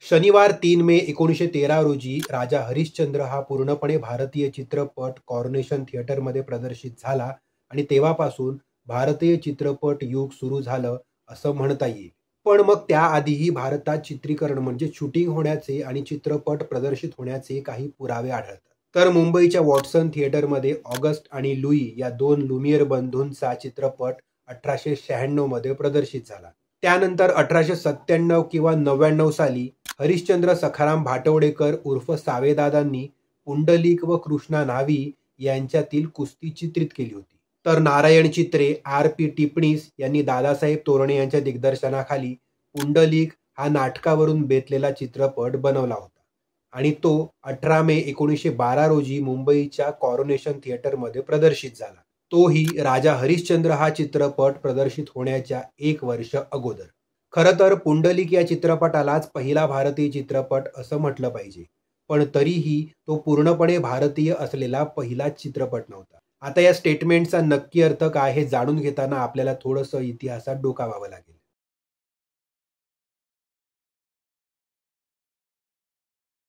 शनिवार 3 मे 1913 रोजी राजा हरिश्चंद्र हा पूर्णपणे भारतीय चित्रपट कॉर्पोरेशन थिएटरमध्ये प्रदर्शित झाला आणि तेव्हापासून भारतीय चित्रपट युग सुरू झालं असं म्हणता येईल. पण मग त्याआधीही भारतात चित्रीकरण म्हणजे शूटिंग होण्याचे आणि चित्रपट प्रदर्शित होण्याचे काही पुरावे आढळतात. तर मुंबईच्या वॉटसन थिएटरमध्ये ऑगस्ट आणि लुई या दोन लुमियर बंधूंचा चित्रपट 1896 मध्ये प्रदर्शित झाला. त्यानंतर 1897 किंवा 99 साली हरिश्चंद्र सखाराम भाटवडेकर उर्फ सावेदादांनी पुंडलिक व कृष्णा न्हावी यांच्यातील कुस्ती चित्रित केली होती. तर नारायण चित्रे, R.P. टिपणीस यांनी दादासाहेब तोरणे यांच्या दिग्दर्शनाखाली पुंडलिक हा नाटकावरून बेतलेला चित्रपट बनवला होता आणि तो 18 मे 1912 रोजी मुंबईच्या कॉर्पोरेशन थिएटरमध्ये प्रदर्शित झाला. तोही राजा हरिश्चंद्र हा चित्रपट प्रदर्शित होण्याच्या 1 वर्ष अगोदर. खरं तर पुंडलिक या चित्रपटालाच पहिला भारतीय चित्रपट असं म्हटलं पाहिजे, पण तरीही तो पूर्णपणे भारतीय असलेला पहिलाच चित्रपट नव्हता. आता या स्टेटमेंटचा नक्की अर्थ काय हे जाणून घेताना आपल्याला थोडंसं इतिहासात डोकावावं लागेल.